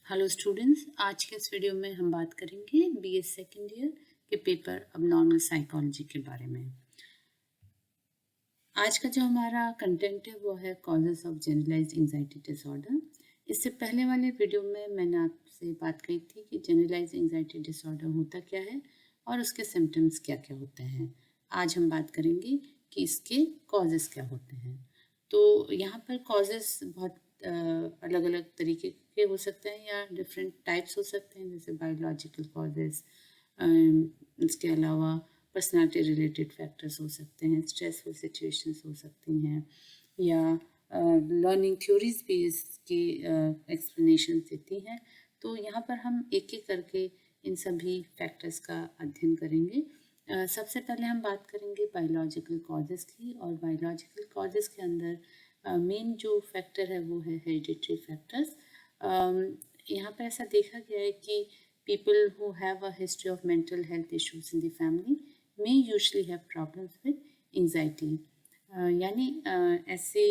Hello students, आज के इस वीडियो में हम बात करेंगे बीए सेकेंड ईयर के पेपर अबनॉर्मल साइकोलॉजी के बारे में। आज का जो हमारा कंटेंट है वो है causes of generalised anxiety disorder. इससे पहले वाले वीडियो में मैंने आपसे बात कही थी कि जनरलाइज्ड एंजाइटी डिसऑर्डर होता क्या है और उसके सिम्टम्स क्या क्या होते हैं। आज हम बात करेंगे कि इसके कॉजेस क्या होते हैं। तो यहाँ पर कॉजेस बहुत अलग अलग तरीके के हो सकते हैं या डिफरेंट टाइप्स हो सकते हैं, जैसे बायोलॉजिकल कॉजेस, इसके अलावा पर्सनालिटी रिलेटेड फैक्टर्स हो सकते हैं, स्ट्रेसफुल सिचुएशंस हो सकती हैं, या लर्निंग थ्योरीज भी इसकी एक्सप्लेनेशन देती हैं। तो यहाँ पर हम एक एक करके इन सभी फैक्टर्स का अध्ययन करेंगे। सबसे पहले हम बात करेंगे बायोलॉजिकल कॉजेस की, और बायोलॉजिकल कॉजेस के अंदर मेन जो फैक्टर है वो है हेरिडिटरी फैक्टर्स। यहाँ पर ऐसा देखा गया है कि people who have a history of mental health issues in the family may usually have problems with anxiety। यानी ऐसे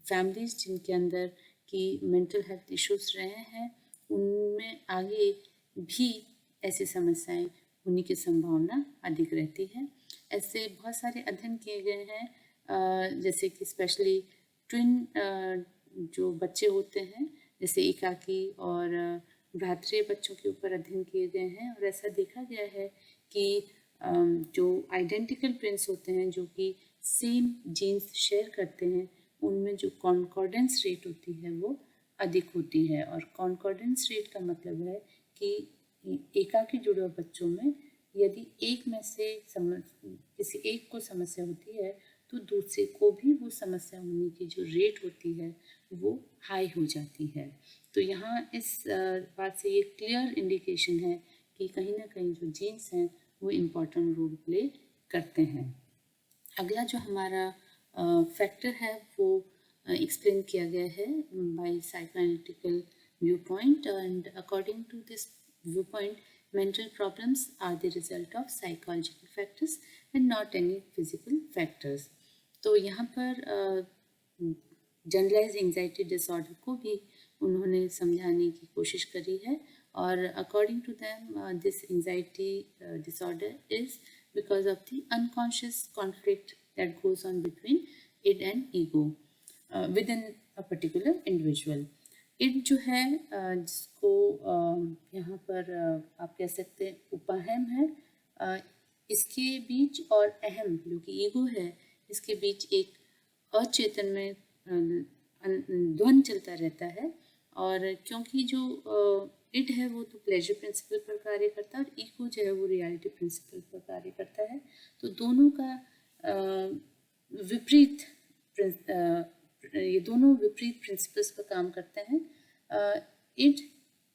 फैमिलीज जिनके अंदर की मेंटल हेल्थ इश्यूज रहे हैं उनमें आगे भी ऐसी समस्याएं होने की संभावना अधिक रहती है। ऐसे बहुत सारे अध्ययन किए गए हैं, जैसे कि स्पेशली ट्विन जो बच्चे होते हैं, जैसे एकाकी और भ्रातृ बच्चों के ऊपर अध्ययन किए गए हैं, और ऐसा देखा गया है कि जो आइडेंटिकल ट्विन्स होते हैं जो कि सेम जीन्स शेयर करते हैं, उनमें जो कॉन्कॉर्डेंस रेट होती है वो अधिक होती है। और कॉन्कॉर्डेंस रेट का मतलब है कि एकाकी जुड़े हुए बच्चों में यदि एक में से किसी एक को समस्या होती है तो दूसरे को भी वो समस्या होने की जो रेट होती है वो हाई हो जाती है। तो यहाँ इस बात से ये क्लियर इंडिकेशन है कि कहीं ना कहीं जो जीन्स हैं वो इम्पोर्टेंट रोल प्ले करते हैं। अगला जो हमारा फैक्टर है वो एक्सप्लेन किया गया है by psychoanalytical view point, and according to this view point mental problems are the result of psychological factors and not any physical factors। तो यहाँ पर जनरलाइज एंजाइटी डिसऑर्डर को भी उन्होंने समझाने की कोशिश करी है, और according to them this anxiety disorder is because of the unconscious conflict that goes on between id and ego within a particular individual. Id जो है जिसको यहाँ पर आप कह सकते हैं उपाहम है, इसके बीच और अहम जो कि ईगो है इसके बीच एक अचेतन में द्वंद्व चलता रहता है। और क्योंकि जो इड है वो तो प्लेजर प्रिंसिपल पर कार्य करता है और ईगो जो है वो रियलिटी प्रिंसिपल पर कार्य करता है, तो दोनों का विपरीत ये दोनों विपरीत प्रिंसिपल्स पर काम करते हैं। इड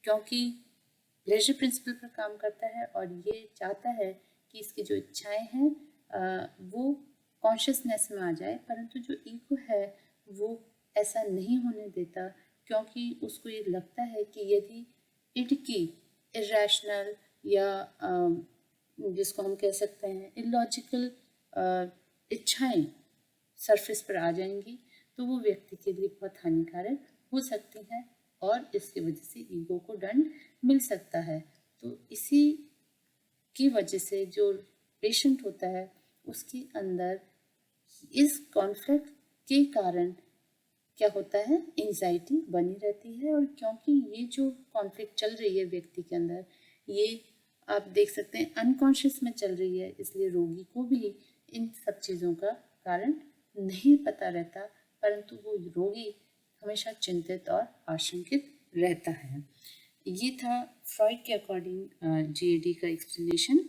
क्योंकि प्लेजर प्रिंसिपल पर काम करता है और ये चाहता है कि इसकी जो इच्छाएं हैं वो कॉन्शियसनेस में आ जाए, परंतु जो ईगो है वो ऐसा नहीं होने देता, क्योंकि उसको ये लगता है कि यदि इड की इरेशनल या जिसको हम कह सकते हैं इलॉजिकल इच्छाएं सरफेस पर आ जाएंगी तो वो व्यक्ति के लिए बहुत हानिकारक हो सकती हैं और इसकी वजह से ईगो को दंड मिल सकता है। तो इसी की वजह से जो पेशेंट होता है उसके अंदर इस कॉन्फ्लिक्ट के कारण क्या होता है, एंजाइटी बनी रहती है। और क्योंकि ये जो कॉन्फ्लिक्ट चल रही है व्यक्ति के अंदर, ये आप देख सकते हैं अनकॉन्शियस में चल रही है, इसलिए रोगी को भी इन सब चीज़ों का कारण नहीं पता रहता, परंतु वो रोगी हमेशा चिंतित और आशंकित रहता है। ये था फ्रॉइड के अकॉर्डिंग जीएडी का एक्सप्लेनेशन।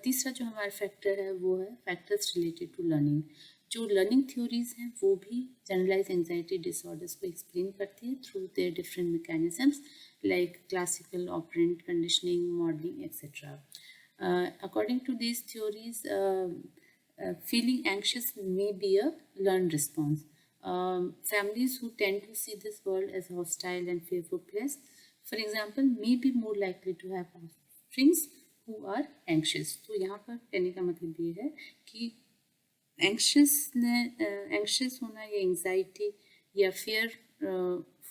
तीसरा जो हमारा फैक्टर है वो है फैक्टर्स रिलेटेड टू लर्निंग। जो लर्निंग थ्योरीज हैं वो भी जनरलाइज एंजाइटी डिसऑर्डर्स को एक्सप्लेन करती है through their different mechanisms like classical, operant, conditioning, modelling etcetera. According to these theories feeling anxious may be a learned response. Families who tend to see this world as a hostile and fearful place, for example, may be more likely to have offspring who are anxious। तो यहाँ पर कहने का मतलब ये है कि anxious होना या एंग्जाइटी या फियर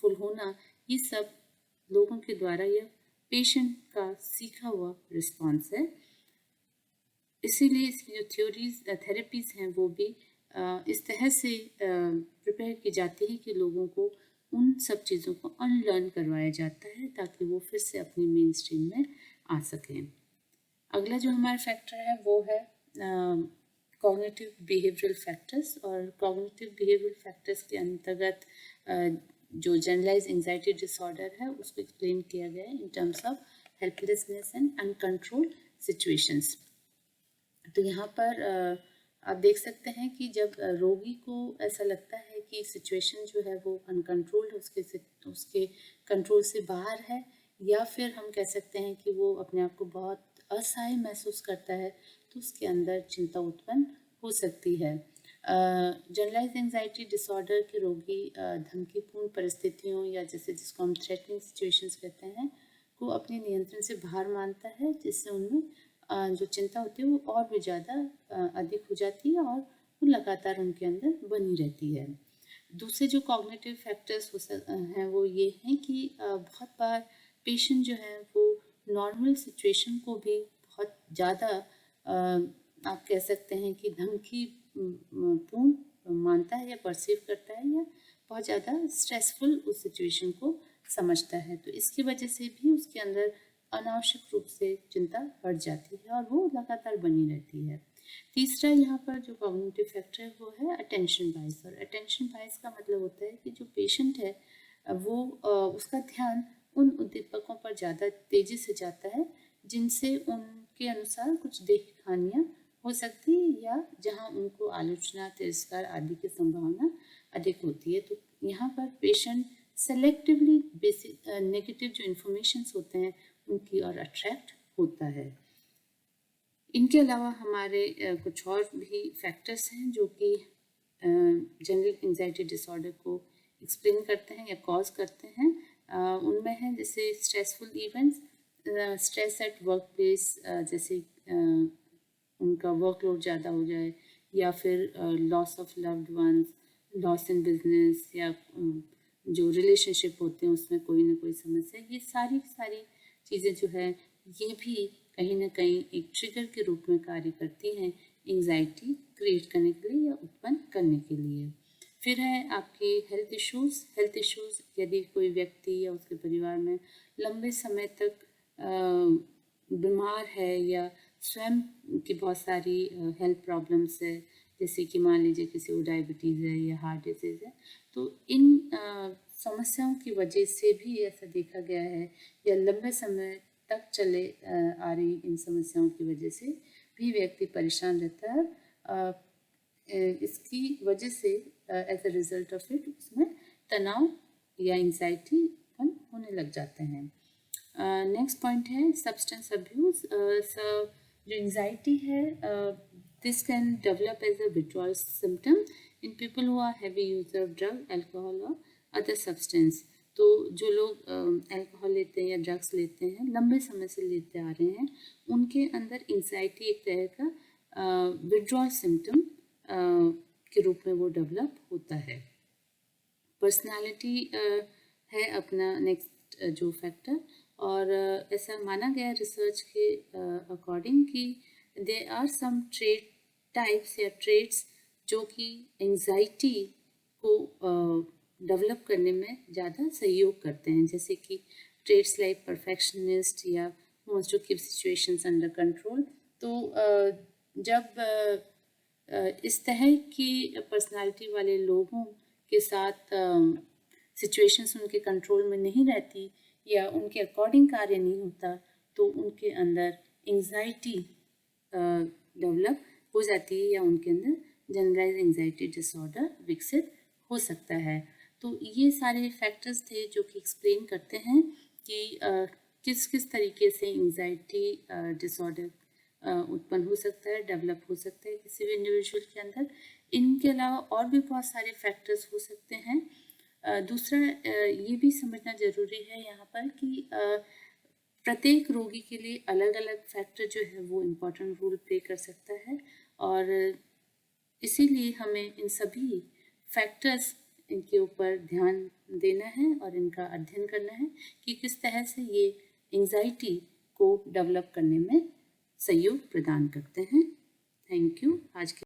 फुल होना, ये सब लोगों के द्वारा यह पेशेंट का सीखा हुआ रिस्पॉन्स है। इसीलिए इसकी जो थ्योरीज थेरेपीज़ हैं वो भी इस तरह से प्रिपेयर की जाती है कि लोगों को उन सब चीज़ों को अनलर्न करवाया जाता है ताकि वो फिर से अपनी मेन स्ट्रीम में आ सकें। अगला जो हमारा फैक्टर है वो है कॉग्निटिव बिहेवियरल फैक्टर्स, और कॉग्निटिव बिहेवियरल फैक्टर्स के अंतर्गत जो जनरलाइज एंजाइटी डिसऑर्डर है उसको एक्सप्लेन किया गया है in terms of helplessness and uncontrolled situations. तो यहाँ पर आप देख सकते हैं कि जब रोगी को ऐसा लगता है कि सिचुएशन जो है वो अनकंट्रोल्ड, उसके कंट्रोल से बाहर है, या फिर हम कह सकते हैं कि वो अपने आप को बहुत असहाय महसूस करता है, तो उसके अंदर चिंता उत्पन्न हो सकती है। जनरलाइज एंजाइटी डिसऑर्डर के रोगी धमकीपूर्ण परिस्थितियों या जिसको हम थ्रेटनिंग सिचुएशंस कहते हैं को अपने नियंत्रण से बाहर मानता है, जिससे उनमें जो चिंता होती है वो और भी ज़्यादा अधिक हो जाती है और वो लगातार उनके अंदर बनी रहती है। दूसरे जो कॉग्निटिव फैक्टर्स हैं वो ये हैं कि बहुत बार पेशेंट जो है वो नॉर्मल सिचुएशन को भी बहुत ज़्यादा आप कह सकते हैं कि धमकी पूर्ण मानता है या परसीव करता है, या बहुत ज़्यादा स्ट्रेसफुल उस सिचुएशन को समझता है। तो इसकी वजह से भी उसके अंदर अनावश्यक रूप से चिंता बढ़ जाती है और वो लगातार बनी रहती है। तीसरा यहाँ पर जो कॉग्निटिव फैक्टर है वो है अटेंशन बायस, और अटेंशन बायस का मतलब होता है कि जो पेशेंट है वो उसका ध्यान उन उद्दीपकों पर ज़्यादा तेज़ी से जाता है जिनसे उनके अनुसार कुछ दैहिक हानियाँ हो सकती है या जहाँ उनको आलोचना, तिरस्कार आदि की संभावना अधिक होती है। तो यहाँ पर पेशेंट सेलेक्टिवली बेसिक नेगेटिव जो इन्फॉर्मेशंस होते हैं उनकी ओर अट्रैक्ट होता है। इनके अलावा हमारे कुछ और भी फैक्टर्स हैं जो कि जनरल एंजाइटी डिसऑर्डर को एक्सप्लेन करते हैं या कॉज करते हैं। उनमें है जैसे stressful events, stress at work place, जैसे उनका वर्कलोड ज़्यादा हो जाए, या फिर loss of loved ones, loss in business, या जो रिलेशनशिप होते हैं उसमें कोई ना कोई समस्या, ये सारी चीज़ें जो है ये भी कहीं ना कहीं एक ट्रिगर के रूप में कार्य करती हैं एंजाइटी क्रिएट करने के लिए या उत्पन्न करने के लिए। फिर है आपके हेल्थ इश्यूज़, यदि कोई व्यक्ति या उसके परिवार में लंबे समय तक बीमार है या स्वयं की बहुत सारी हेल्थ प्रॉब्लम्स है, जैसे कि मान लीजिए किसी को डायबिटीज़ है या हार्ट डिजीज़ है, तो इन समस्याओं की वजह से भी ऐसा देखा गया है, या लंबे समय तक चले आ रही इन समस्याओं की वजह से भी व्यक्ति परेशान रहता है। इसकी वजह से as a result of it उसमें तनाव या एंजाइटी होने लग जाते हैं। नेक्स्ट पॉइंट है सब्सटेंस अब्यूज़। जो एंजाइटी है this can develop as a withdrawal symptom in people who are heavy user of drug, alcohol और अदर सब्सटेंस। तो जो लोग अल्कोहल लेते हैं या ड्रग्स लेते हैं, लंबे समय से लेते आ रहे हैं, उनके अंदर एंजाइटी एक तरह का विड्रॉल सिम्टम के रूप में वो डेवलप होता है। पर्सनालिटी है अपना नेक्स्ट जो फैक्टर, और ऐसा माना गया रिसर्च के अकॉर्डिंग कि there are some trait types या ट्रेट्स जो कि एंजाइटी को डेवलप करने में ज़्यादा सहयोग करते हैं, जैसे कि ट्रेट्स लाइक परफेक्शनिस्ट या wants to keep situations under control. तो जब इस तरह की पर्सनालिटी वाले लोगों के साथ सिचुएशंस उनके कंट्रोल में नहीं रहती या उनके अकॉर्डिंग कार्य नहीं होता, तो उनके अंदर एंजाइटी डेवलप हो जाती है या उनके अंदर जनरलाइज एंजाइटी डिसऑर्डर विकसित हो सकता है। तो ये सारे फैक्टर्स थे जो कि एक्सप्लेन करते हैं कि किस तरीके से एंजाइटी डिसऑर्डर उत्पन्न हो सकता है, डेवलप हो सकता है किसी भी इंडिविजुअल के अंदर। इनके अलावा और भी बहुत सारे फैक्टर्स हो सकते हैं। दूसरा ये भी समझना ज़रूरी है यहाँ पर कि प्रत्येक रोगी के लिए अलग अलग फैक्टर जो है वो इम्पोर्टेंट रोल प्ले कर सकता है, और इसीलिए हमें इन सभी फैक्टर्स इनके ऊपर ध्यान देना है और इनका अध्ययन करना है कि किस तरह से ये एंजाइटी को डेवलप करने में सहयोग प्रदान करते हैं। Thank you. आज के